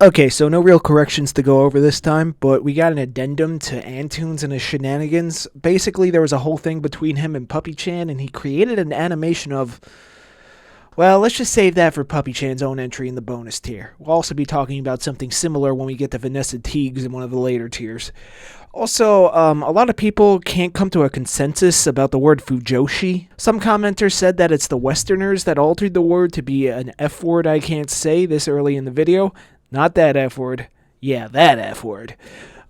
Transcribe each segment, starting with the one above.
Okay, so no real corrections to go over this time, but we got an addendum to Antunes and his shenanigans. Basically, there was a whole thing between him and Puppy Chan, and he created an animation of... Well, let's just save that for Puppy Chan's own entry in the bonus tier. We'll also be talking about something similar when we get to Vanessa Teagues in one of the later tiers. Also, a lot of people can't come to a consensus about the word Fujoshi. Some commenters said that it's the Westerners that altered the word to be an F word I can't say this early in the video. Not that F word. Yeah, that F word.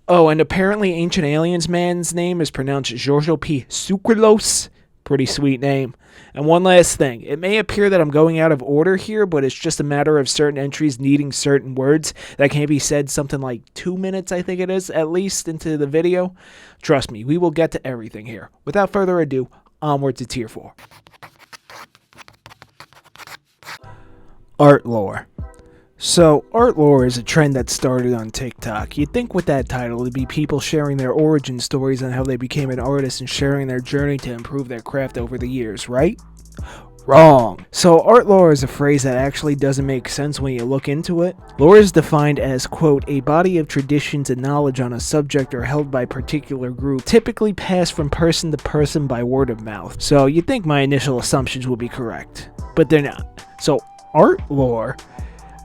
Oh, and apparently Ancient Aliens man's name is pronounced Giorgio P. Sucrlos. Pretty sweet name. And one last thing. It may appear that I'm going out of order here, but it's just a matter of certain entries needing certain words that can't be said something like 2 minutes, I think it is, at least, into the video. Trust me, we will get to everything here. Without further ado, onward to Tier 4. Art lore. So, art lore is a trend that started on TikTok. You'd think with that title it'd be people sharing their origin stories on how they became an artist and sharing their journey to improve their craft over the years, right? Wrong. So, art lore is a phrase that actually doesn't make sense when you look into it. Lore is defined as, quote, a body of traditions and knowledge on a subject or held by a particular group, typically passed from person to person by word of mouth. So, you'd think my initial assumptions would be correct, but they're not. So, art lore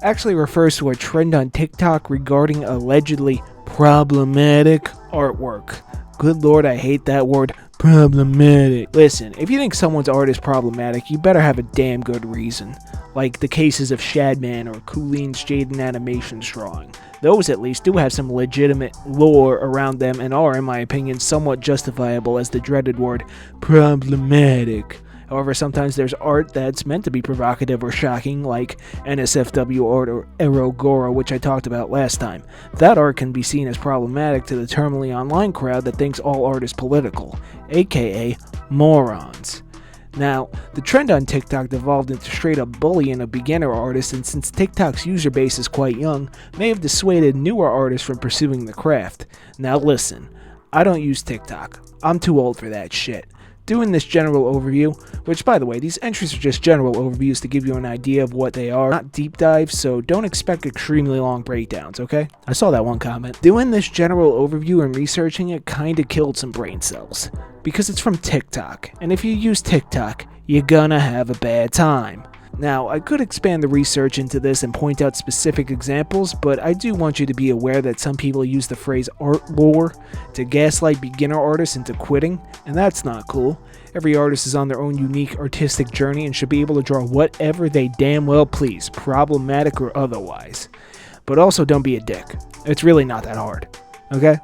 actually refers to a trend on TikTok regarding allegedly problematic artwork. Good lord, I hate that word, problematic. Listen, if you think someone's art is problematic, you better have a damn good reason. Like the cases of Shadman or Cooleen's Jaden Animations drawing. Those at least do have some legitimate lore around them and are, in my opinion, somewhat justifiable as the dreaded word problematic. However, sometimes there's art that's meant to be provocative or shocking, like NSFW art or Erogora, which I talked about last time. That art can be seen as problematic to the terminally online crowd that thinks all art is political, aka morons. Now, the trend on TikTok devolved into straight up bullying of beginner artists, and since TikTok's user base is quite young, may have dissuaded newer artists from pursuing the craft. Now listen, I don't use TikTok. I'm too old for that shit. Doing this general overview, which by the way, these entries are just general overviews to give you an idea of what they are, not deep dives, so don't expect extremely long breakdowns, okay? I saw that one comment. Doing this general overview and researching it kinda killed some brain cells, because it's from TikTok, and if you use TikTok, you're gonna have a bad time. Now, I could expand the research into this and point out specific examples, but I do want you to be aware that some people use the phrase art lore to gaslight beginner artists into quitting, and that's not cool. Every artist is on their own unique artistic journey and should be able to draw whatever they damn well please, problematic or otherwise. But also don't be a dick. It's really not that hard, okay?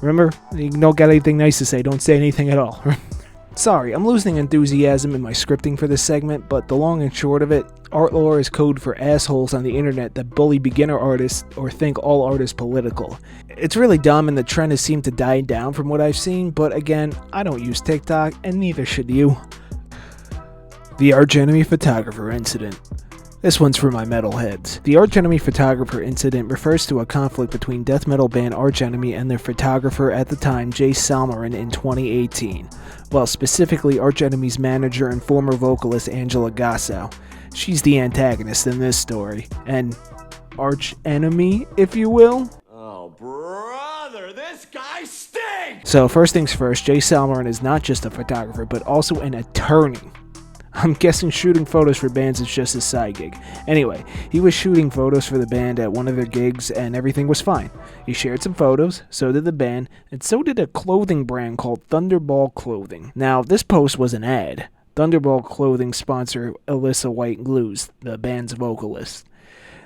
Remember, you don't got anything nice to say, don't say anything at all. Sorry, I'm losing enthusiasm in my scripting for this segment, but the long and short of it, art lore is code for assholes on the internet that bully beginner artists or think all art is political. It's really dumb and the trend has seemed to die down from what I've seen, but again, I don't use TikTok and neither should you. The Arch Enemy Photographer Incident. This one's for my metalheads. The Arch Enemy Photographer Incident refers to a conflict between death metal band Arch Enemy and their photographer at the time, Jay Salmarin, in 2018. Well, specifically Arch Enemy's manager and former vocalist Angela Gasso. She's the antagonist in this story, and Arch Enemy, if you will. Oh, brother, this guy stinks! So first things first, Jay Salmarin is not just a photographer, but also an attorney. I'm guessing shooting photos for bands is just his side gig. Anyway, he was shooting photos for the band at one of their gigs and everything was fine. He shared some photos, so did the band, and so did a clothing brand called Thunderball Clothing. Now, this post was an ad. Thunderball Clothing sponsor Alyssa White Glues, the band's vocalist.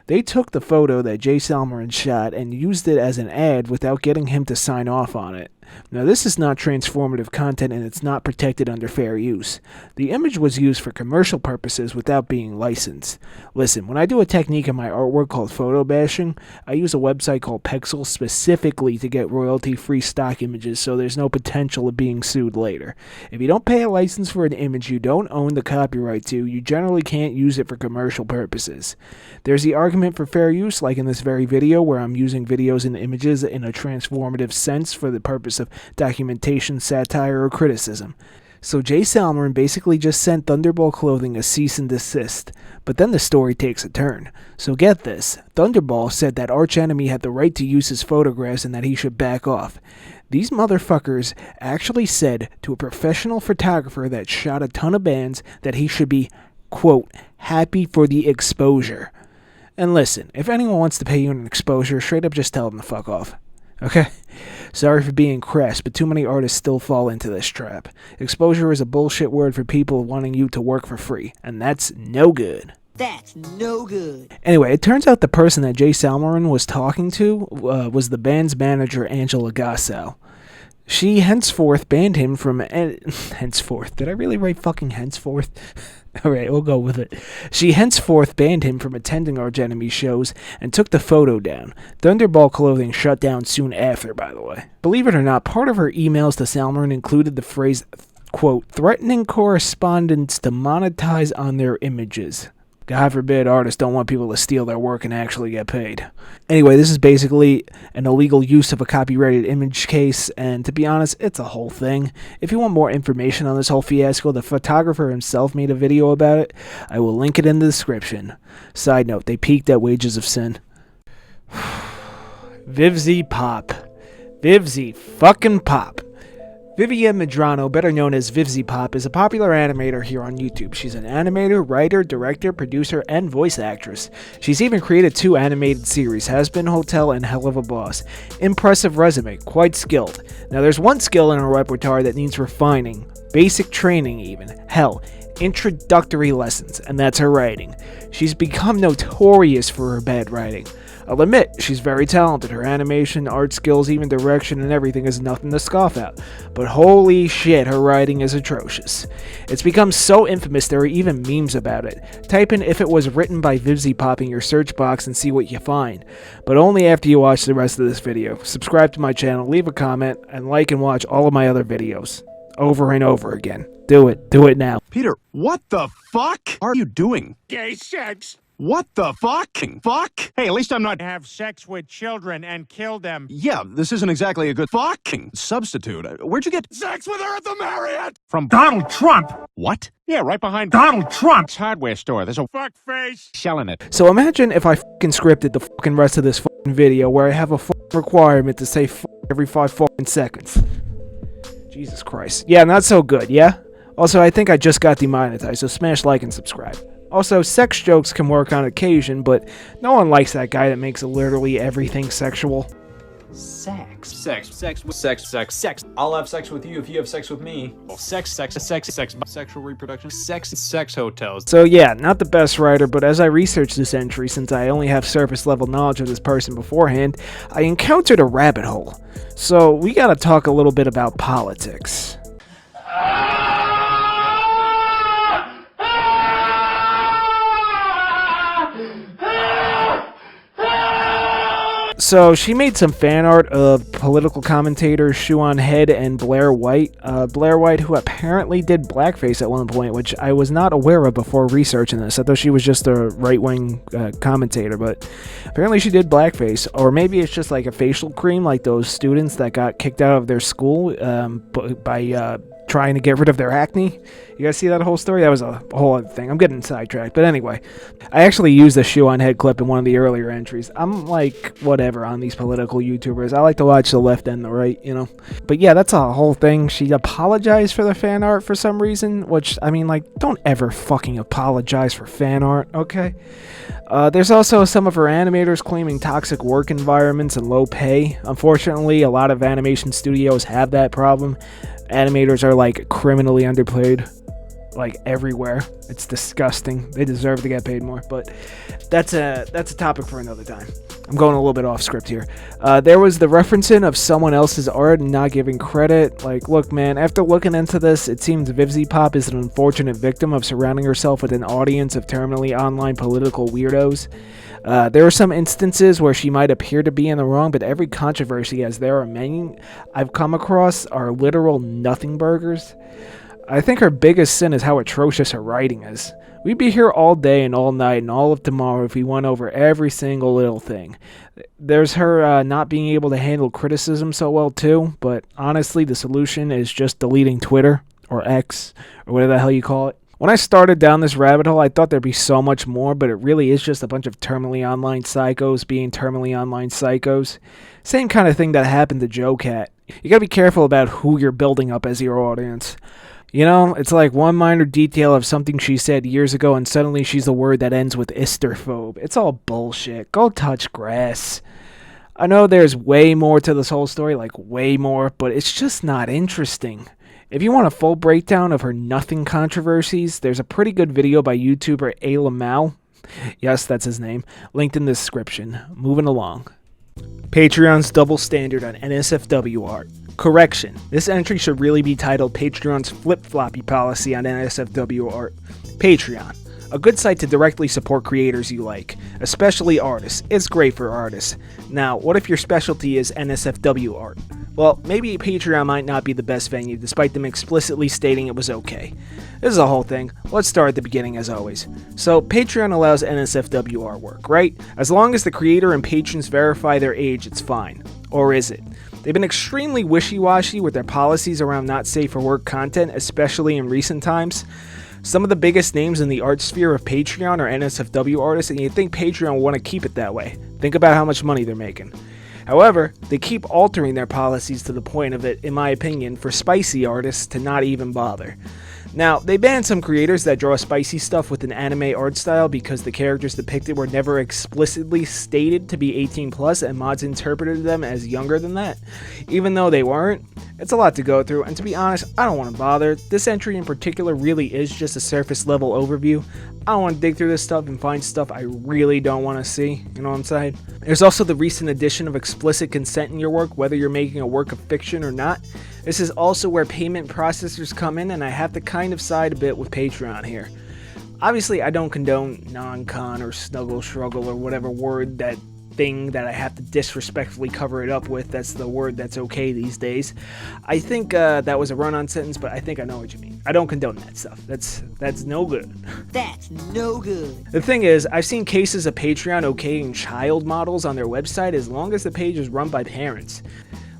They took the photo that Jay Salmarin shot and used it as an ad without getting him to sign off on it. Now, this is not transformative content and it's not protected under fair use. The image was used for commercial purposes without being licensed. Listen, when I do a technique in my artwork called photo bashing, I use a website called Pexel specifically to get royalty-free stock images so there's no potential of being sued later. If you don't pay a license for an image you don't own the copyright to, you generally can't use it for commercial purposes. There's the argument for fair use, like in this very video where I'm using videos and images in a transformative sense for the purpose of documentation, satire, or criticism. So Jay Salmeren basically just sent Thunderball Clothing a cease and desist. But then the story takes a turn. So get this, Thunderball said that Arch Enemy had the right to use his photographs and that he should back off. These motherfuckers actually said to a professional photographer that shot a ton of bands that he should be, quote, happy for the exposure. And listen, if anyone wants to pay you an exposure, straight up just tell them to fuck off. Okay? Sorry for being crass, but too many artists still fall into this trap. Exposure is a bullshit word for people wanting you to work for free, and that's no good. That's no good. Anyway, it turns out the person that Jay Salmeren was talking to was the band's manager, Angela Gasso. She henceforth banned him from... henceforth? Did I really write fucking henceforth? Alright, we'll go with it. She henceforth banned him from attending Arch Enemy shows and took the photo down. Thunderball Clothing shut down soon after, by the way. Believe it or not, part of her emails to Salmeren included the phrase, quote, threatening correspondents to monetize on their images. God forbid artists don't want people to steal their work and actually get paid. Anyway, this is basically an illegal use of a copyrighted image case, and to be honest, it's a whole thing. If you want more information on this whole fiasco, the photographer himself made a video about it. I will link it in the description. Side note, they peaked at Wages of Sin. Vivziepop. Vivzie-fucking-pop. Vivienne Medrano, better known as Vivziepop, is a popular animator here on YouTube. She's an animator, writer, director, producer, and voice actress. She's even created 2 animated series, Has Been Hotel and Hell of a Boss. Impressive resume, quite skilled. Now there's one skill in her repertoire that needs refining, basic training even, hell, introductory lessons, and that's her writing. She's become notorious for her bad writing. I'll admit, she's very talented. Her animation, art skills, even direction and everything is nothing to scoff at. But holy shit, her writing is atrocious. It's become so infamous there are even memes about it. Type in if it was written by Vivziepop in your search box and see what you find. But only after you watch the rest of this video. Subscribe to my channel, leave a comment, and like and watch all of my other videos. Over and over again. Do it. Do it now. Peter, what the fuck are you doing? Gay sex. What the fucking fuck? Hey, at least I'm not... Have sex with children and kill them. Yeah, this isn't exactly a good fucking substitute. Where'd you get... Sex with her at the Marriott. From... Donald Trump! What? Yeah, right behind Donald Trump's hardware store. There's a Fuck face. shell in it. So imagine if I fucking scripted the fucking rest of this fucking video where I have a fucking requirement to say fuck every 5 fucking seconds. Jesus Christ. Yeah, not so good, yeah? Also, I think I just got demonetized, so smash like and subscribe. Also, sex jokes can work on occasion, but no one likes that guy that makes literally everything sexual. Sex. I'll have sex with you if you have sex with me. Sex, sexual reproduction, sex hotels. So yeah, not the best writer, but as I researched this entry, since I only have surface level knowledge of this person beforehand, I encountered a rabbit hole. So we gotta talk a little bit about politics. So she made some fan art of political commentators Shuan Head and Blair White. Blair White, who apparently did blackface at one point, which I was not aware of before researching this. I thought she was just a right-wing commentator, but apparently she did blackface. Or maybe it's just like a facial cream, like those students that got kicked out of their school by trying to get rid of their acne. You guys see that whole story? That was a whole other thing. I'm getting sidetracked. But anyway, I actually used a shoe on head clip in one of the earlier entries. I'm like, whatever on these political YouTubers. I like to watch the left and the right, you know. But yeah, that's a whole thing. She apologized for the fan art for some reason, which, I mean, like, don't ever fucking apologize for fan art, okay? There's also some of her animators claiming toxic work environments and low pay. Unfortunately, a lot of animation studios have that problem. Animators are like criminally underpaid, like everywhere. It's disgusting. They deserve to get paid more, but that's a topic for another time. I'm going a little bit off script here. There was the referencing of someone else's art and not giving credit. Like, look, man, after looking into this, it seems Vivziepop is an unfortunate victim of surrounding herself with an audience of terminally online political weirdos. There are some instances where she might appear to be in the wrong, but every controversy, as there are many I've come across, are literal nothing burgers. I think her biggest sin is how atrocious her writing is. We'd be here all day and all night and all of tomorrow if we went over every single little thing. There's her not being able to handle criticism so well too, but honestly the solution is just deleting Twitter. or X, or whatever the hell you call it. When I started down this rabbit hole, I thought there'd be so much more, but it really is just a bunch of terminally online psychos being terminally online psychos. Same kind of thing that happened to Joe Cat. You gotta be careful about who you're building up as your audience. You know, it's like one minor detail of something she said years ago and suddenly she's a word that ends with isterphobe. It's all bullshit. Go touch grass. I know there's way more to this whole story, like way more, but it's just not interesting. If you want a full breakdown of her Nothing-Controversies, there's a pretty good video by YouTuber Ayla Mao. Yes, that's his name. Linked in the description. Moving along. Patreon's double standard on NSFW art. Correction. This entry should really be titled Patreon's flip-floppy policy on NSFW art. Patreon. A good site to directly support creators you like, especially artists. It's great for artists. Now, what if your specialty is NSFW art? Well, maybe Patreon might not be the best venue, despite them explicitly stating it was okay. This is a whole thing. Let's start at the beginning as always. So, Patreon allows NSFW artwork, right? As long as the creator and patrons verify their age, it's fine. Or is it? They've been extremely wishy-washy with their policies around not safe for work content, especially in recent times. Some of the biggest names in the art sphere of Patreon are NSFW artists, and you'd think Patreon will want to keep it that way. Think about how much money they're making. However, they keep altering their policies to the point of it, in my opinion, for spicy artists to not even bother. Now, they banned some creators that draw spicy stuff with an anime art style because the characters depicted were never explicitly stated to be 18+, and mods interpreted them as younger than that. Even though they weren't, it's a lot to go through, and to be honest, I don't want to bother. This entry in particular really is just a surface level overview. I don't want to dig through this stuff and find stuff I really don't want to see, you know what I'm saying? There's also the recent addition of explicit consent in your work, whether you're making a work of fiction or not. This is also where payment processors come in, and I have to kind of side a bit with Patreon here. Obviously, I don't condone non-con or snuggle struggle or whatever word that thing that I have to disrespectfully cover it up with. That's the word that's okay these days. I think that was a run-on sentence, but I think I know what you mean. I don't condone that stuff. That's no good. That's no good. The thing is, I've seen cases of Patreon okaying child models on their website as long as the page is run by parents.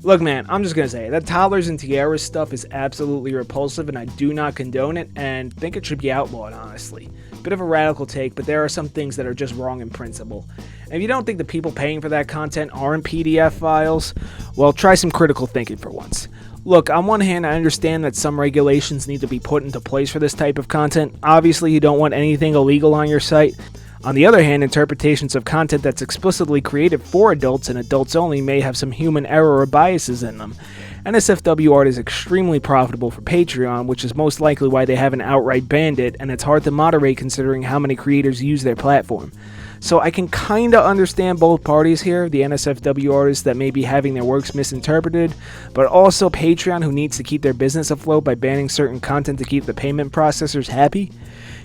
Look, man, I'm just gonna say, that toddlers and tiaras stuff is absolutely repulsive, and I do not condone it, and think it should be outlawed, honestly. Bit of a radical take, but there are some things that are just wrong in principle. And if you don't think the people paying for that content aren't PDF files, well, try some critical thinking for once. Look, on one hand, I understand that some regulations need to be put into place for this type of content. Obviously, you don't want anything illegal on your site. On the other hand, interpretations of content that's explicitly created for adults and adults only may have some human error or biases in them. NSFW art is extremely profitable for Patreon, which is most likely why they haven't outright banned it, and it's hard to moderate considering how many creators use their platform. So I can kinda understand both parties here, the NSFW artists that may be having their works misinterpreted, but also Patreon who needs to keep their business afloat by banning certain content to keep the payment processors happy.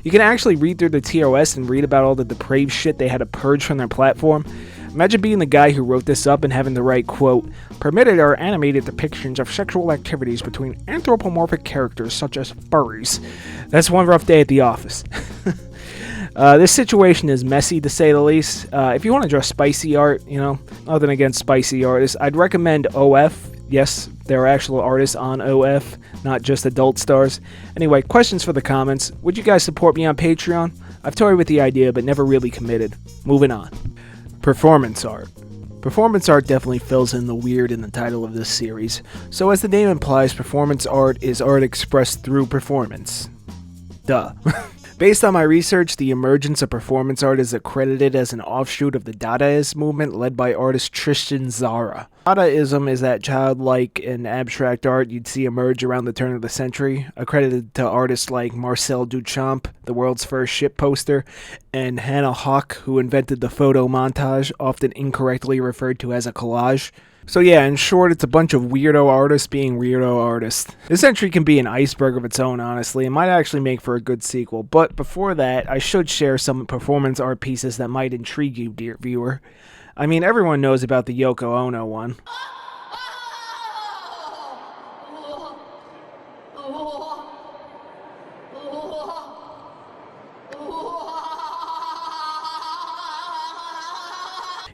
You can actually read through the TOS and read about all the depraved shit they had to purge from their platform. Imagine being the guy who wrote this up and having to write, quote, "Permitted are animated depictions of sexual activities between anthropomorphic characters such as furries." That's one rough day at the office. This situation is messy, to say the least. If you want to draw spicy art, you know, nothing against spicy artists, I'd recommend OF. Yes, there are actual artists on OF, not just adult stars. Anyway, questions for the comments. Would you guys support me on Patreon? I've toyed with the idea, but never really committed. Moving on. Performance art. Performance art definitely fills in the weird in the title of this series. So as the name implies, performance art is art expressed through performance. Duh. Based on my research, the emergence of performance art is accredited as an offshoot of the Dadaist movement led by artist Tristan Tzara. Dadaism is that childlike and abstract art you'd see emerge around the turn of the century, accredited to artists like Marcel Duchamp, the world's first ship poster, and Hannah Hawk, who invented the photo montage, often incorrectly referred to as a collage. So yeah, in short, it's a bunch of weirdo artists being weirdo artists. This entry can be an iceberg of its own, honestly, and might actually make for a good sequel. But before that, I should share some performance art pieces that might intrigue you, dear viewer. I mean, everyone knows about the Yoko Ono one.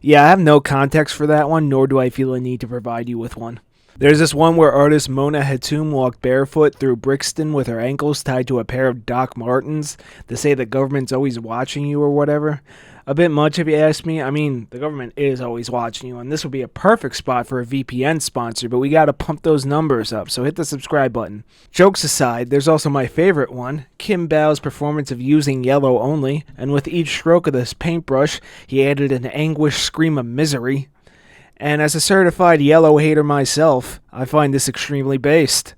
Yeah, I have no context for that one, nor do I feel a need to provide you with one. There's this one where artist Mona Hatoum walked barefoot through Brixton with her ankles tied to a pair of Doc Martens to say the government's always watching you or whatever. A bit much if you ask me. I mean, the government is always watching you, and this would be a perfect spot for a VPN sponsor, but we gotta pump those numbers up, so hit the subscribe button. Jokes aside, there's also my favorite one, Kim Bao's performance of using yellow only, and with each stroke of this paintbrush, he added an anguished scream of misery. And as a certified yellow hater myself, I find this extremely based.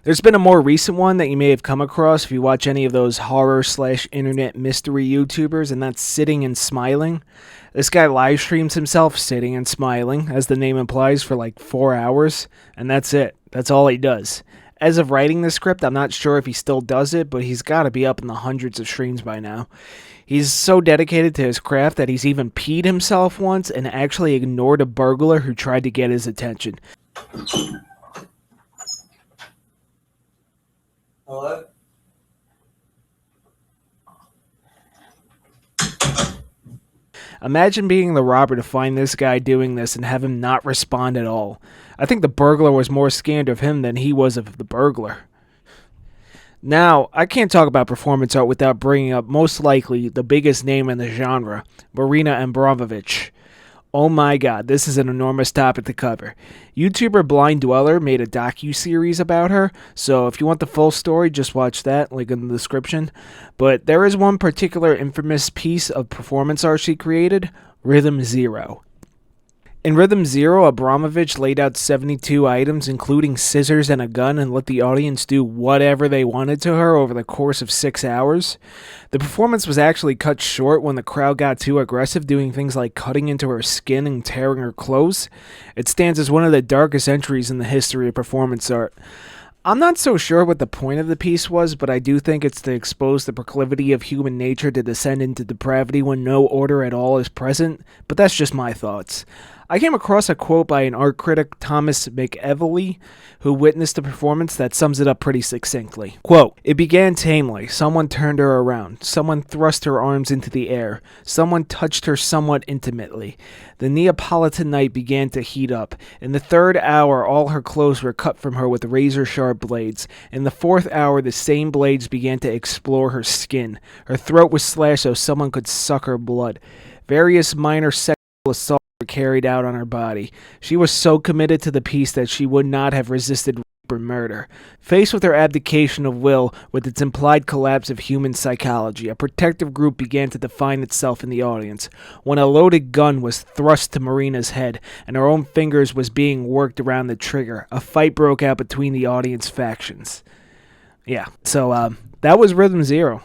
There's been a more recent one that you may have come across if you watch any of those horror/internet mystery YouTubers, and that's Sitting and Smiling. This guy live streams himself sitting and smiling, as the name implies, for like 4 hours, and that's it. That's all he does. As of writing this script, I'm not sure if he still does it, but he's got to be up in the hundreds of streams by now. He's so dedicated to his craft that he's even peed himself once and actually ignored a burglar who tried to get his attention. Hello? Imagine being the robber to find this guy doing this and have him not respond at all. I think the burglar was more scared of him than he was of the burglar. Now, I can't talk about performance art without bringing up most likely the biggest name in the genre, Marina Abramovich. Oh my god, this is an enormous topic to cover. YouTuber Blind Dweller made a docu-series about her, so if you want the full story, just watch that, link in the description. But there is one particular infamous piece of performance art she created, Rhythm Zero. In Rhythm Zero, Abramovich laid out 72 items, including scissors and a gun, and let the audience do whatever they wanted to her over the course of 6 hours. The performance was actually cut short when the crowd got too aggressive, doing things like cutting into her skin and tearing her clothes. It stands as one of the darkest entries in the history of performance art. I'm not so sure what the point of the piece was, but I do think it's to expose the proclivity of human nature to descend into depravity when no order at all is present, but that's just my thoughts. I came across a quote by an art critic, Thomas McEvely, who witnessed the performance that sums it up pretty succinctly. Quote, "It began tamely. Someone turned her around. Someone thrust her arms into the air. Someone touched her somewhat intimately. The Neapolitan night began to heat up. In the third hour, all her clothes were cut from her with razor-sharp blades. In the fourth hour, the same blades began to explore her skin. Her throat was slashed so someone could suck her blood. Various minor sexual assaults were carried out on her body. She was so committed to the piece that she would not have resisted rape or murder. Faced with her abdication of will, with its implied collapse of human psychology, a protective group began to define itself in the audience. When a loaded gun was thrust to Marina's head, and her own fingers was being worked around the trigger, a fight broke out between the audience factions." Yeah, so that was Rhythm Zero.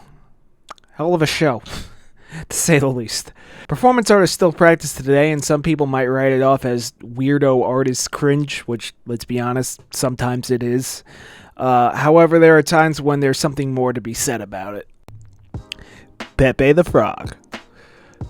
Hell of a show, to say the least. Performance art is still practiced today, and some people might write it off as weirdo artist cringe, which, let's be honest, sometimes it is. However, there are times when there's something more to be said about it. Pepe the Frog.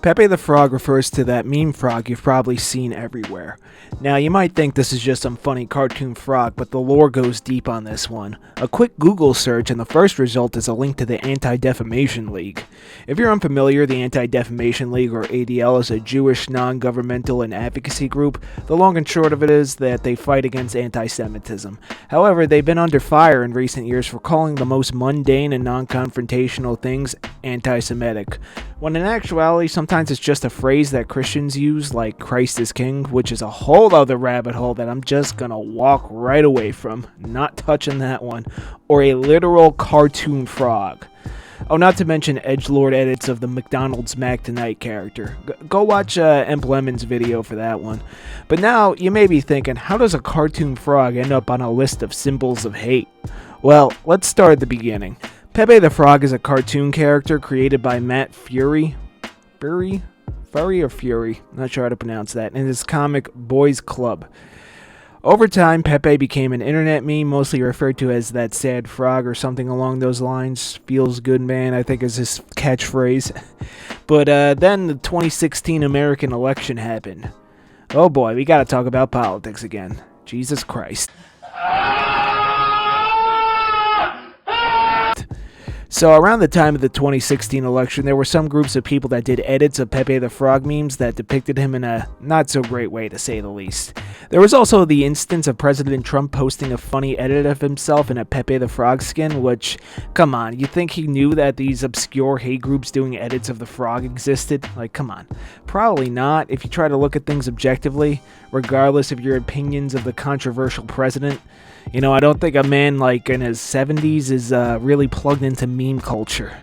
Pepe the Frog refers to that meme frog you've probably seen everywhere. Now, you might think this is just some funny cartoon frog, but the lore goes deep on this one. A quick Google search and the first result is a link to the Anti-Defamation League. If you're unfamiliar, the Anti-Defamation League, or ADL, is a Jewish non-governmental and advocacy group. The long and short of it is that they fight against anti-Semitism. However, they've been under fire in recent years for calling the most mundane and non-confrontational things anti-Semitic, when in actuality, sometimes it's just a phrase that Christians use, like Christ is King, which is a whole other rabbit hole that I'm just gonna walk right away from, not touching that one, or a literal cartoon frog. Oh, not to mention edgelord edits of the McDonald's Mac Tonight character. Go watch Emp Lemon's video for that one. But now, you may be thinking, how does a cartoon frog end up on a list of symbols of hate? Well, let's start at the beginning. Pepe the Frog is a cartoon character created by Matt Fury. Furry or Fury? Not sure how to pronounce that. In his comic Boys Club. Over time, Pepe became an internet meme, mostly referred to as that sad frog or something along those lines. Feels good, man, I think is his catchphrase. But then the 2016 American election happened. Oh boy, we gotta talk about politics again. Jesus Christ. So around the time of the 2016 election, there were some groups of people that did edits of Pepe the Frog memes that depicted him in a not so great way, to say the least. There was also the instance of President Trump posting a funny edit of himself in a Pepe the Frog skin, which, come on, you think he knew that these obscure hate groups doing edits of the frog existed? Like, come on. Probably not, if you try to look at things objectively, regardless of your opinions of the controversial president. You know, I don't think a man like in his 70s is really plugged into meme culture.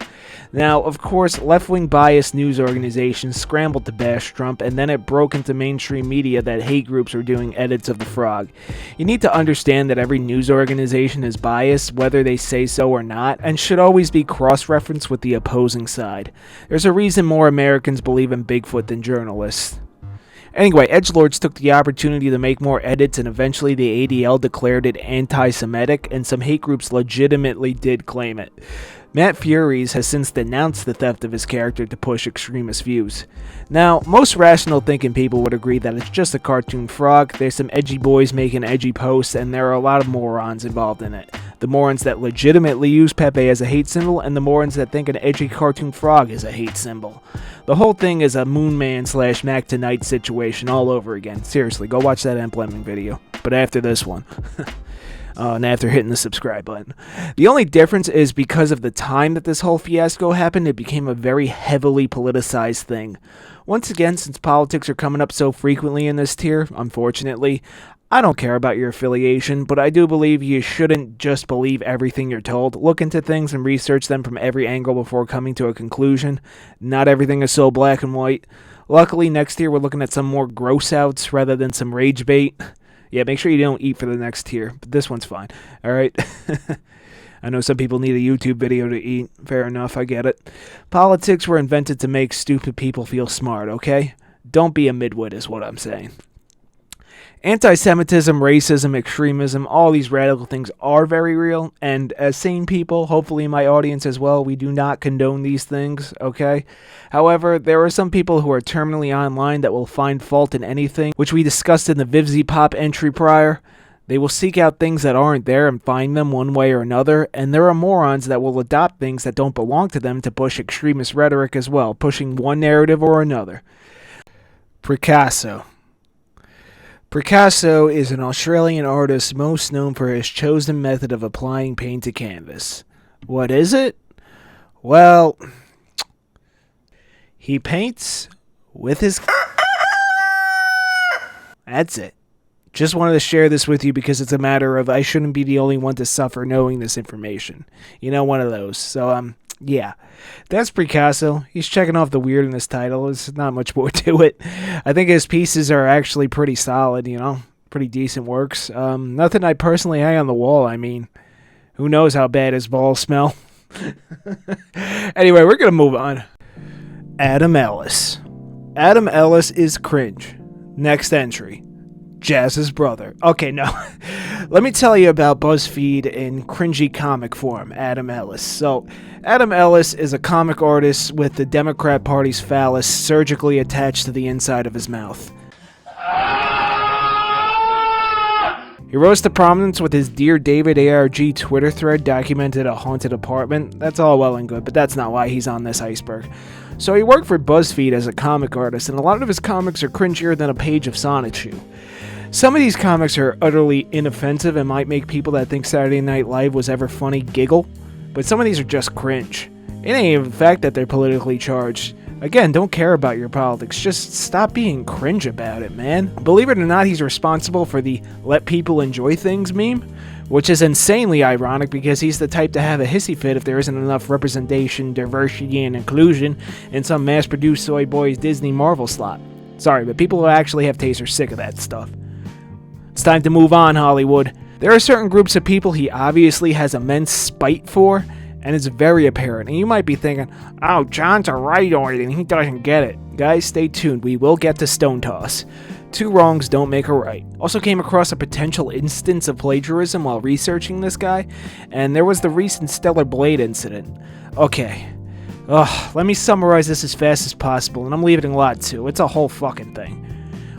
Now, of course, left-wing biased news organizations scrambled to bash Trump, and then it broke into mainstream media that hate groups were doing edits of the frog. You need to understand that every news organization is biased, whether they say so or not, and should always be cross-referenced with the opposing side. There's a reason more Americans believe in Bigfoot than journalists. Anyway, edgelords took the opportunity to make more edits, and eventually the ADL declared it anti-Semitic, and some hate groups legitimately did claim it. Matt Furies has since denounced the theft of his character to push extremist views. Now, most rational thinking people would agree that it's just a cartoon frog, there's some edgy boys making edgy posts, and there are a lot of morons involved in it. The morons that legitimately use Pepe as a hate symbol, and the morons that think an edgy cartoon frog is a hate symbol. The whole thing is a Moon Man / Mac Tonight situation all over again. Seriously, go watch that Emblemming video. But after this one. And after hitting the subscribe button. The only difference is because of the time that this whole fiasco happened, it became a very heavily politicized thing. Once again, since politics are coming up so frequently in this tier, unfortunately, I don't care about your affiliation, but I do believe you shouldn't just believe everything you're told. Look into things and research them from every angle before coming to a conclusion. Not everything is so black and white. Luckily, next year we're looking at some more gross outs rather than some rage bait. Yeah, make sure you don't eat for the next tier, but this one's fine. Alright? I know some people need a YouTube video to eat. Fair enough, I get it. Politics were invented to make stupid people feel smart, okay? Don't be a midwit is what I'm saying. Anti-Semitism, racism, extremism, all these radical things are very real, and as sane people, hopefully in my audience as well, we do not condone these things, okay? However, there are some people who are terminally online that will find fault in anything, which we discussed in the Vivziepop entry prior. They will seek out things that aren't there and find them one way or another, and there are morons that will adopt things that don't belong to them to push extremist rhetoric as well, pushing one narrative or another. Pricasso. Pricasso is an Australian artist most known for his chosen method of applying paint to canvas. What is it? Well, he paints with his... That's it. Just wanted to share this with you because it's a matter of I shouldn't be the only one to suffer knowing this information. You know, one of those. So, yeah. That's Pricasso. He's checking off the weird in his title. There's not much more to it. I think his pieces are actually pretty solid, you know. Pretty decent works. Nothing I personally hang on the wall, I mean. Who knows how bad his balls smell. Anyway, we're going to move on. Adam Ellis. Adam Ellis is cringe. Next entry. Jazza's brother. Okay, no. Let me tell you about BuzzFeed in cringy comic form, Adam Ellis. So, Adam Ellis is a comic artist with the Democrat Party's phallus surgically attached to the inside of his mouth. He rose to prominence with his Dear David ARG Twitter thread documented a haunted apartment. That's all well and good, but that's not why he's on this iceberg. So he worked for BuzzFeed as a comic artist, and a lot of his comics are cringier than a page of Sonic Shoe. Some of these comics are utterly inoffensive and might make people that think Saturday Night Live was ever funny giggle, but some of these are just cringe. It ain't even the fact that they're politically charged. Again, don't care about your politics, just stop being cringe about it, man. Believe it or not, he's responsible for the let people enjoy things meme, which is insanely ironic because he's the type to have a hissy fit if there isn't enough representation, diversity, and inclusion in some mass-produced Soy Boys Disney Marvel slot. Sorry, but people who actually have taste are sick of that stuff. It's time to move on, Hollywood. There are certain groups of people he obviously has immense spite for, and it's very apparent. And you might be thinking, oh, John's a rightoid and he doesn't get it. Guys, stay tuned. We will get to stonetoss. Two wrongs don't make a right. Also came across a potential instance of plagiarism while researching this guy, and there was the recent Stellar Blade incident. Okay. Let me summarize this as fast as possible, and I'm leaving a lot too. It's a whole fucking thing.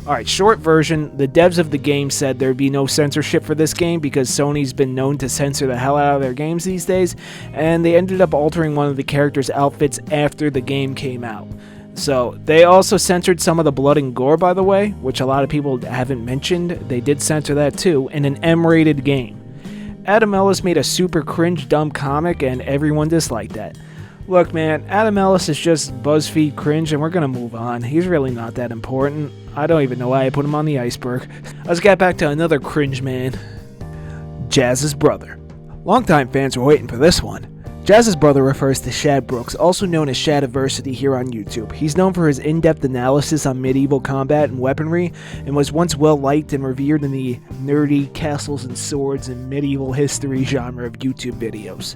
Alright, short version, the devs of the game said there'd be no censorship for this game because Sony's been known to censor the hell out of their games these days, and they ended up altering one of the characters' outfits after the game came out. So, they also censored some of the blood and gore, by the way, which a lot of people haven't mentioned. They did censor that too, in an M-rated game. Adam Ellis made a super cringe dumb comic and everyone disliked that. Look man, Adam Ellis is just BuzzFeed cringe and we're gonna move on. He's really not that important. I don't even know why I put him on the iceberg. Let's get back to another cringe man. Jazza's brother. Longtime fans were waiting for this one. Jazza's brother refers to Shad Brooks, also known as Shadiversity here on YouTube. He's known for his in-depth analysis on medieval combat and weaponry, and was once well-liked and revered in the nerdy castles and swords and medieval history genre of YouTube videos.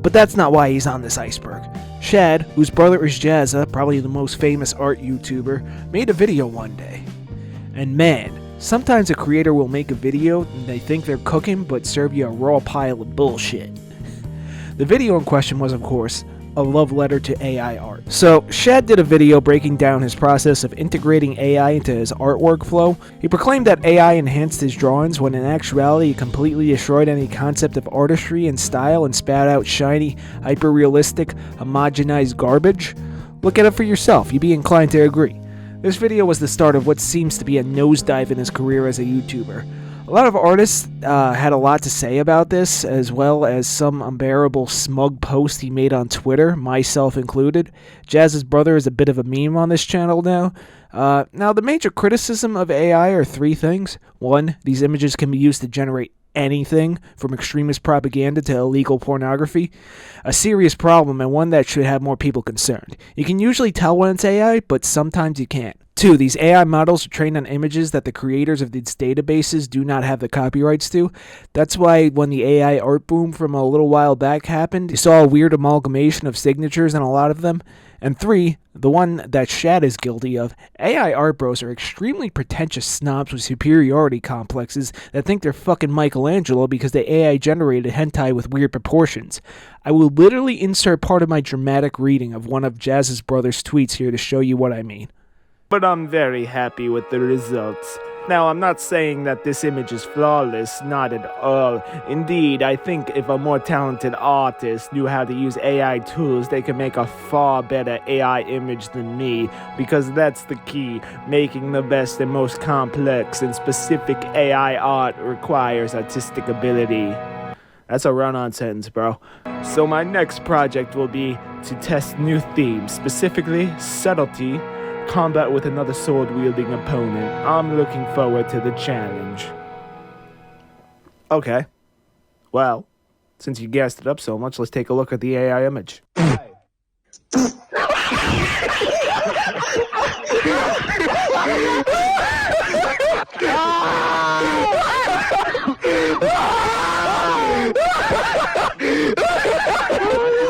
But that's not why he's on this iceberg. Shad, whose brother is Jazza, probably the most famous art YouTuber, made a video one day. And man, sometimes a creator will make a video and they think they're cooking but serve you a raw pile of bullshit. The video in question was, of course, a love letter to AI art. So, Shad did a video breaking down his process of integrating AI into his art workflow. He proclaimed that AI enhanced his drawings when in actuality it completely destroyed any concept of artistry and style and spat out shiny, hyper-realistic, homogenized garbage. Look at it for yourself, you'd be inclined to agree. This video was the start of what seems to be a nosedive in his career as a YouTuber. A lot of artists had a lot to say about this, as well as some unbearable smug post he made on Twitter, myself included. Jazza's brother is a bit of a meme on this channel now. Now, the major criticism of AI are three things. One, these images can be used to generate anything, from extremist propaganda to illegal pornography. A serious problem, and one that should have more people concerned. You can usually tell when it's AI, but sometimes you can't. 2. These AI models are trained on images that the creators of these databases do not have the copyrights to. That's why when the AI art boom from a little while back happened, you saw a weird amalgamation of signatures in a lot of them. And 3, the one that Shad is guilty of, AI art bros are extremely pretentious snobs with superiority complexes that think they're fucking Michelangelo because they AI generated hentai with weird proportions. I will literally insert part of my dramatic reading of one of Jazza's brother's tweets here to show you what I mean. But I'm very happy with the results. Now, I'm not saying that this image is flawless, not at all. Indeed, I think if a more talented artist knew how to use AI tools, they could make a far better AI image than me, because that's the key. Making the best and most complex and specific AI art requires artistic ability. That's a run-on sentence, bro. So my next project will be to test new themes, specifically subtlety, combat with another sword-wielding opponent. I'm looking forward to the challenge. Okay. Well, since you gassed it up so much, let's take a look at the AI image.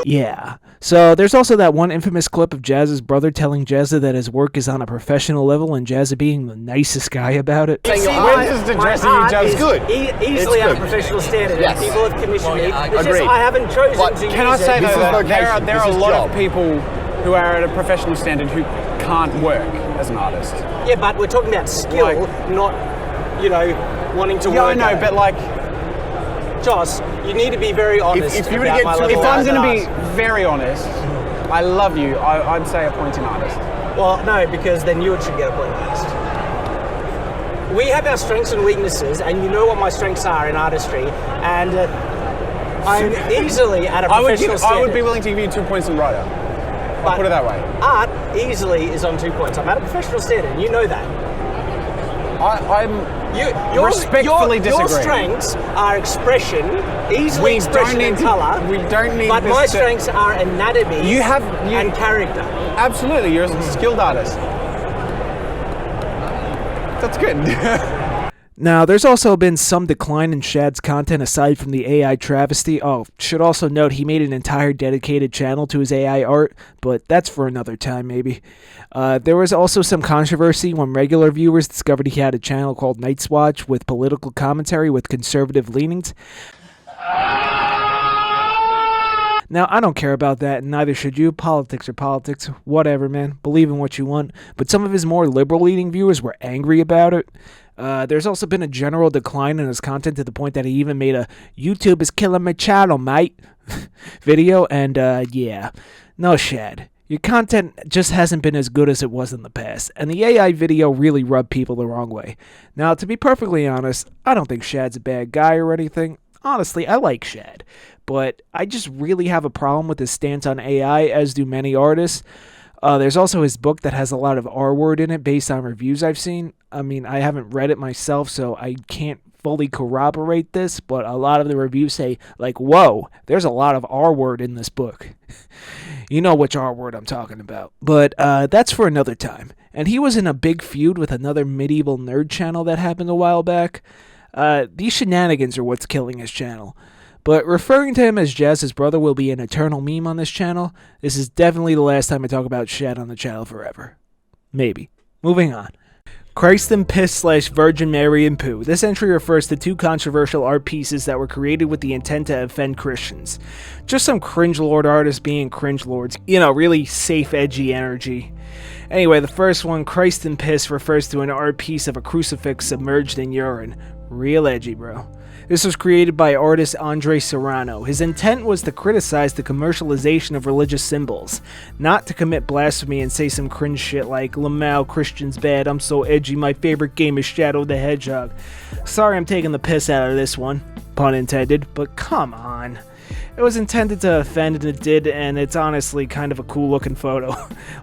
Yeah. So there's also that one infamous clip of Jazza's brother telling Jazza that his work is on a professional level and Jazza being the nicest guy about it. We're just addressing each other's good. Easily at a professional standard. Yes. People have commissioned me. It's agreed. just I haven't chosen But to can I use say it. though, There are a lot of people who are at a professional standard who can't work as an artist. Yeah, but we're talking about skill, not, wanting to work. Yeah, I know, at it. but like, Joss, you need to be very honest. if you were to about get, my if level I'm as going an to be artist. very honest, I love you. I'd say appointing artist. Well, no, because then you should get a point last. We have our strengths and weaknesses, and you know what my strengths are in artistry, and I'm easily at a professional standard. I would be willing to give you 2 points in writer. I'll put it that way. Art easily is on 2 points. I'm at a professional standard, and you know that. You're respectfully disagree. Your strengths are expression, easily expression and colour. We don't need. But my strengths are anatomy and character. Absolutely, you're a skilled artist. That's good. Now, there's also been some decline in Shad's content aside from the AI travesty. Oh, should also note he made an entire dedicated channel to his AI art, but that's for another time maybe. There was also some controversy when regular viewers discovered he had a channel called Night's Watch with political commentary with conservative leanings. Now, I don't care about that, and neither should you. Politics are politics. Whatever, man. Believe in what you want. But some of his more liberal-leaning viewers were angry about it. There's also been a general decline in his content to the point that he even made a "YouTube is killing my channel, mate" video, and yeah. No, Shad. Your content just hasn't been as good as it was in the past, and the AI video really rubbed people the wrong way. Now, to be perfectly honest, I don't think Shad's a bad guy or anything. Honestly, I like Shad, but I just really have a problem with his stance on AI, as do many artists. There's also his book that has a lot of R-word in it based on reviews I've seen. I mean, I haven't read it myself, so I can't fully corroborate this, but a lot of the reviews say, like, whoa, there's a lot of R-word in this book. You know which R-word I'm talking about. But that's for another time. And he was in a big feud with another medieval nerd channel that happened a while back. These shenanigans are what's killing his channel. But referring to him as Jazza's brother will be an eternal meme on this channel. This is definitely the last time I talk about Shad on the channel forever. Maybe. Moving on. Christ and Piss/Virgin Mary and Poo. This entry refers to two controversial art pieces that were created with the intent to offend Christians. Just some cringelord artists being cringelords. You know, really safe, edgy energy. Anyway, the first one, Christ and Piss, refers to an art piece of a crucifix submerged in urine. Real edgy, bro. This was created by artist Andre Serrano. His intent was to criticize the commercialization of religious symbols, not to commit blasphemy and say some cringe shit like, "Lamau, Christian's bad, I'm so edgy, my favorite game is Shadow the Hedgehog." Sorry I'm taking the piss out of this one, pun intended, but come on. It was intended to offend, and it did, and it's honestly kind of a cool looking photo.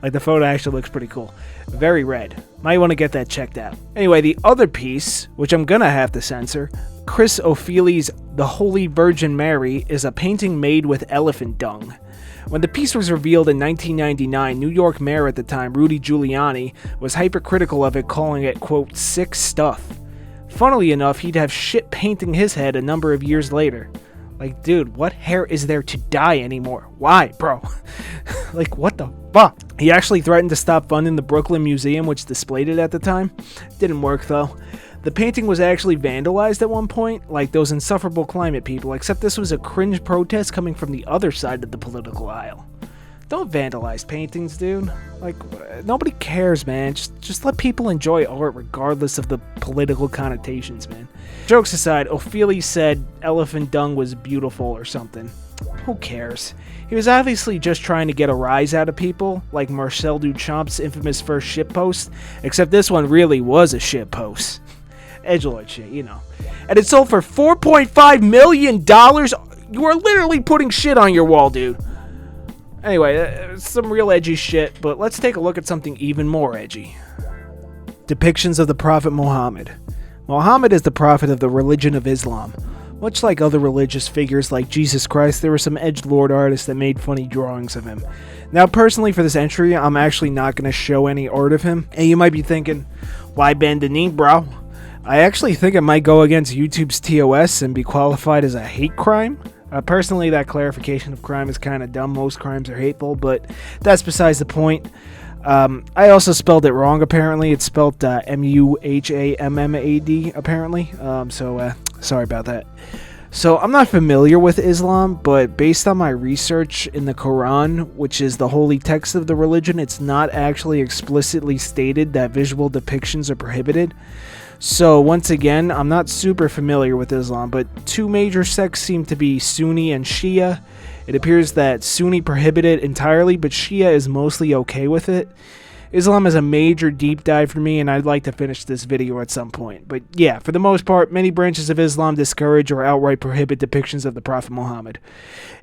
Like, the photo actually looks pretty cool. Very red. Might want to get that checked out. Anyway, the other piece, which I'm gonna have to censor, Chris O'Feely's The Holy Virgin Mary, is a painting made with elephant dung. When the piece was revealed in 1999, New York mayor at the time, Rudy Giuliani, was hypercritical of it, calling it, quote, sick stuff. Funnily enough, he'd have shit painting his head a number of years later. Like, dude, what hair is there to dye anymore? Why, bro? Like, what the fuck? He actually threatened to stop funding the Brooklyn Museum, which displayed it at the time. Didn't work, though. The painting was actually vandalized at one point, like those insufferable climate people, except this was a cringe protest coming from the other side of the political aisle. Don't vandalize paintings, dude. Like, nobody cares, man. Just let people enjoy art regardless of the political connotations, man. Jokes aside, O'Feely said elephant dung was beautiful or something. Who cares? He was obviously just trying to get a rise out of people, like Marcel Duchamp's infamous first shitpost, except this one really was a shitpost. Edgelord shit, you know. And it sold for $4.5 million? You are literally putting shit on your wall, dude. Anyway, some real edgy shit, but let's take a look at something even more edgy. Depictions of the Prophet Muhammad. Muhammad is the prophet of the religion of Islam. Much like other religious figures like Jesus Christ, there were some edgelord artists that made funny drawings of him. Now, personally, for this entry, I'm actually not going to show any art of him. And you might be thinking, why bend the knee, bro? I actually think it might go against YouTube's TOS and be qualified as a hate crime. Personally, that clarification of crime is kind of dumb. Most crimes are hateful, but that's besides the point. I also spelled it wrong, apparently. It's spelled Muhammad, apparently. Sorry about that. So, I'm not familiar with Islam, but based on my research in the Quran, which is the holy text of the religion, it's not actually explicitly stated that visual depictions are prohibited. So, once again, I'm not super familiar with Islam, but two major sects seem to be Sunni and Shia. It appears that Sunni prohibit it entirely, but Shia is mostly okay with it. Islam is a major deep dive for me, and I'd like to finish this video at some point. But yeah, for the most part, many branches of Islam discourage or outright prohibit depictions of the Prophet Muhammad.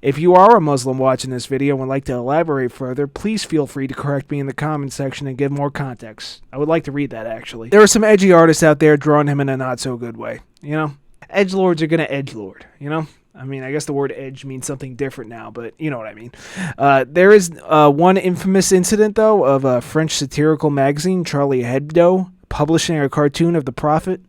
If you are a Muslim watching this video and would like to elaborate further, please feel free to correct me in the comment section and give more context. I would like to read that, actually. There are some edgy artists out there drawing him in a not-so-good way, you know? Edgelords are gonna edgelord, you know? I mean, I guess the word edge means something different now, but you know what I mean. There is one infamous incident, though, of a French satirical magazine, Charlie Hebdo, publishing a cartoon of the Prophet.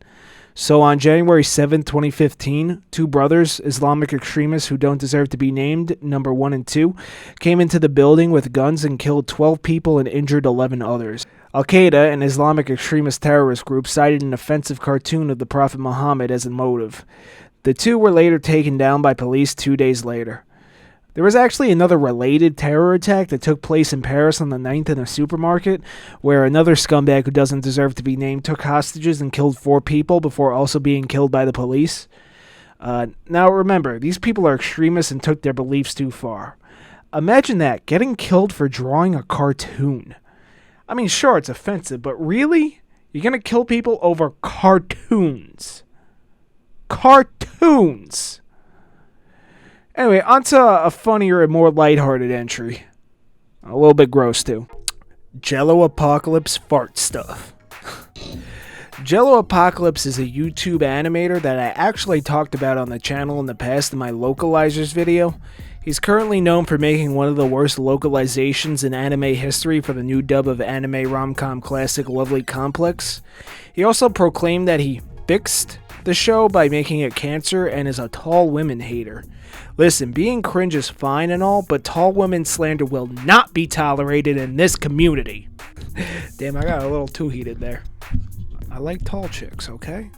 So on January 7, 2015, two brothers, Islamic extremists who don't deserve to be named, number 1 and 2, came into the building with guns and killed 12 people and injured 11 others. Al-Qaeda, an Islamic extremist terrorist group, cited an offensive cartoon of the Prophet Muhammad as a motive. The two were later taken down by police 2 days later. There was actually another related terror attack that took place in Paris on the 9th in a supermarket, where another scumbag who doesn't deserve to be named took hostages and killed 4 people before also being killed by the police. Now remember, these people are extremists and took their beliefs too far. Imagine that, getting killed for drawing a cartoon. I mean, sure, it's offensive, but really? You're gonna kill people over cartoons? Cartoons! Anyway, onto a funnier and more lighthearted entry. A little bit gross, too. JelloApocalypse fart stuff. JelloApocalypse is a YouTube animator that I actually talked about on the channel in the past in my localizers video. He's currently known for making one of the worst localizations in anime history for the new dub of anime rom-com classic Lovely Complex. He also proclaimed that he fixed the show by making it cancer and is a tall women hater. Listen, being cringe is fine and all, but tall women slander will not be tolerated in this community. Damn, I got a little too heated there. I like tall chicks, okay?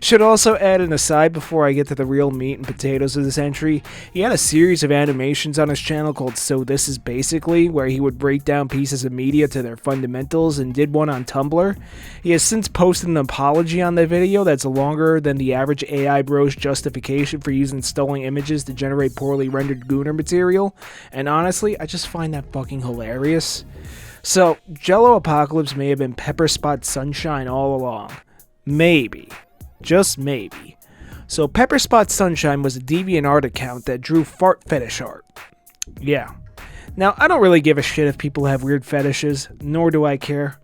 Should also add an aside before I get to the real meat and potatoes of this entry. He had a series of animations on his channel called So This Is Basically, where he would break down pieces of media to their fundamentals, and did one on Tumblr. He has since posted an apology on the video that's longer than the average AI bro's justification for using stolen images to generate poorly rendered Gooner material, and honestly, I just find that fucking hilarious. So, JelloApocalypse may have been Pepper Spot Sunshine all along. Maybe. Just maybe. So Pepper Spot Sunshine was a DeviantArt account that drew fart fetish art. Yeah. Now, I don't really give a shit if people have weird fetishes, nor do I care.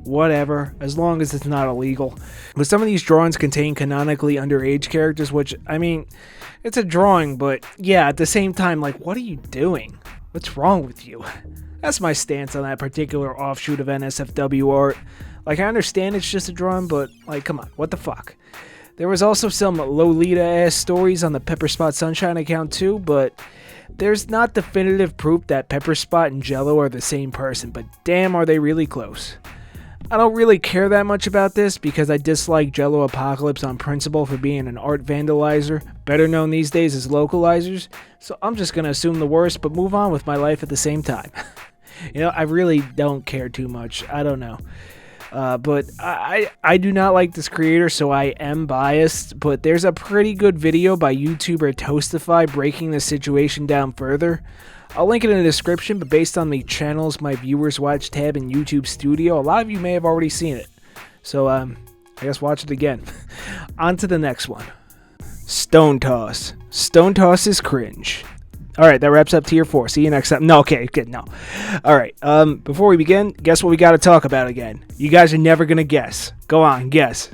Whatever, as long as it's not illegal. But some of these drawings contain canonically underage characters, which, I mean, it's a drawing, but yeah, at the same time, like, what are you doing? What's wrong with you? That's my stance on that particular offshoot of NSFW art. Like, I understand it's just a drawing, but, like, come on, what the fuck? There was also some Lolita-ass stories on the Pepper Spot Sunshine account too, but there's not definitive proof that Pepper Spot and Jello are the same person, but damn are they really close. I don't really care that much about this because I dislike JelloApocalypse on principle for being an art vandalizer, better known these days as localizers, so I'm just gonna assume the worst but move on with my life at the same time. You know, I really don't care too much, I don't know. But I do not like this creator, so I am biased, but there's a pretty good video by YouTuber Toastify breaking the situation down further. I'll link it in the description, but based on the channels my viewers watch tab in YouTube Studio, a lot of you may have already seen it. So, I guess watch it again. On to the next one. Stone Toss. Stone Toss is cringe. Alright, that wraps up tier 4. See you next time. No, okay, good, no. Alright, before we begin, guess what we gotta talk about again? You guys are never gonna guess. Go on, guess.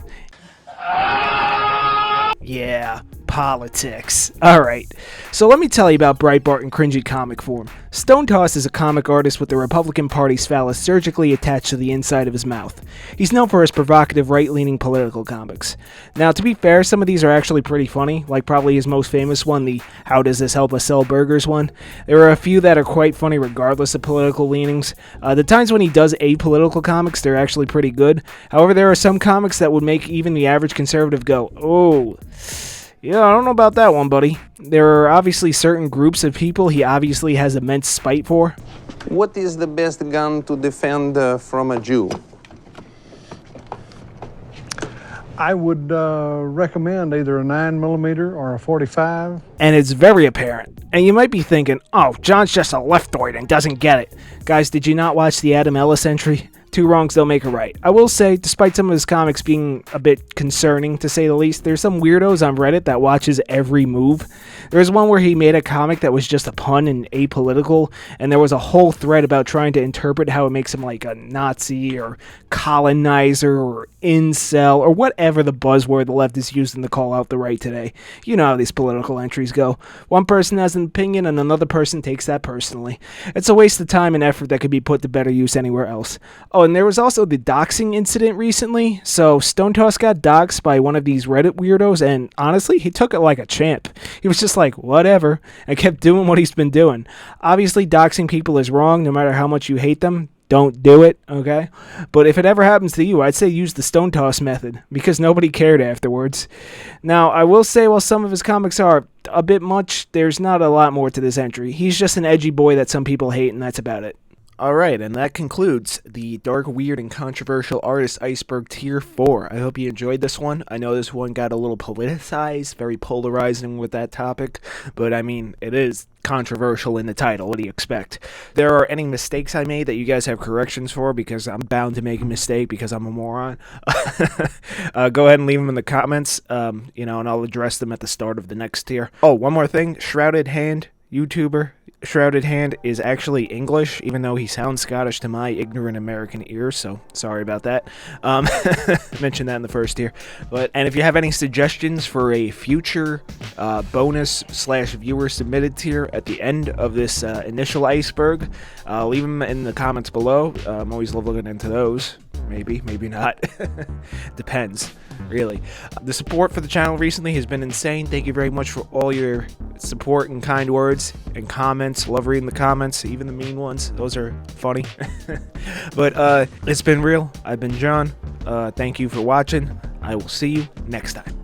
Yeah, politics. Alright, so let me tell you about Breitbart in cringy comic form. Stone Toss is a comic artist with the Republican Party's phallus surgically attached to the inside of his mouth. He's known for his provocative right-leaning political comics. Now, to be fair, some of these are actually pretty funny, like probably his most famous one, the How Does This Help Us Sell Burgers one. There are a few that are quite funny regardless of political leanings. The times when he does apolitical comics, they're actually pretty good. However, there are some comics that would make even the average conservative go, oh, yeah, I don't know about that one, buddy. There are obviously certain groups of people he obviously has immense spite for. What is the best gun to defend from a Jew? I would recommend either a 9mm or a 45. And it's very apparent. And you might be thinking, oh, John's just a leftoid and doesn't get it. Guys, did you not watch the Adam Ellis entry? Two wrongs don't make a right. I will say, despite some of his comics being a bit concerning, to say the least, there's some weirdos on Reddit that watches every move. There's one where he made a comic that was just a pun and apolitical, and there was a whole thread about trying to interpret how it makes him like a Nazi or colonizer or incel or whatever the buzzword the left is using to call out the right today. You know how these political entries go. One person has an opinion and another person takes that personally. It's a waste of time and effort that could be put to better use anywhere else. Oh, and there was also the doxing incident recently. So Stone Toss got doxed by one of these Reddit weirdos, and honestly, he took it like a champ. He was just like, whatever, and kept doing what he's been doing. Obviously, doxing people is wrong, no matter how much you hate them. don't do it, okay? But if it ever happens to you, I'd say use the stone toss method, because nobody cared afterwards. Now, I will say, while some of his comics are a bit much, there's not a lot more to this entry. He's just an edgy boy that some people hate, and that's about it. Alright, and that concludes the Dark, Weird, and Controversial Artist Iceberg Tier 4. I hope you enjoyed this one. I know this one got a little politicized, very polarizing with that topic, but I mean, it is controversial in the title. What do you expect? If there are any mistakes I made that you guys have corrections for, because I'm bound to make a mistake because I'm a moron, go ahead and leave them in the comments, and I'll address them at the start of the next tier. Oh, one more thing, Shrouded Hand YouTuber Shrouded Hand is actually English, even though he sounds Scottish to my ignorant American ears, so sorry about that. Mentioned that in the first tier. And if you have any suggestions for a future bonus/viewer submitted tier at the end of this initial Iceberg, leave them in the comments below. I'm always looking into those. Maybe not. Depends, really. The support for the channel recently has been insane. Thank you very much for all your support and kind words and comments. Love reading the comments, even the mean ones. Those are funny. But it's been real. I've been John. Thank you for watching. I will see you next time.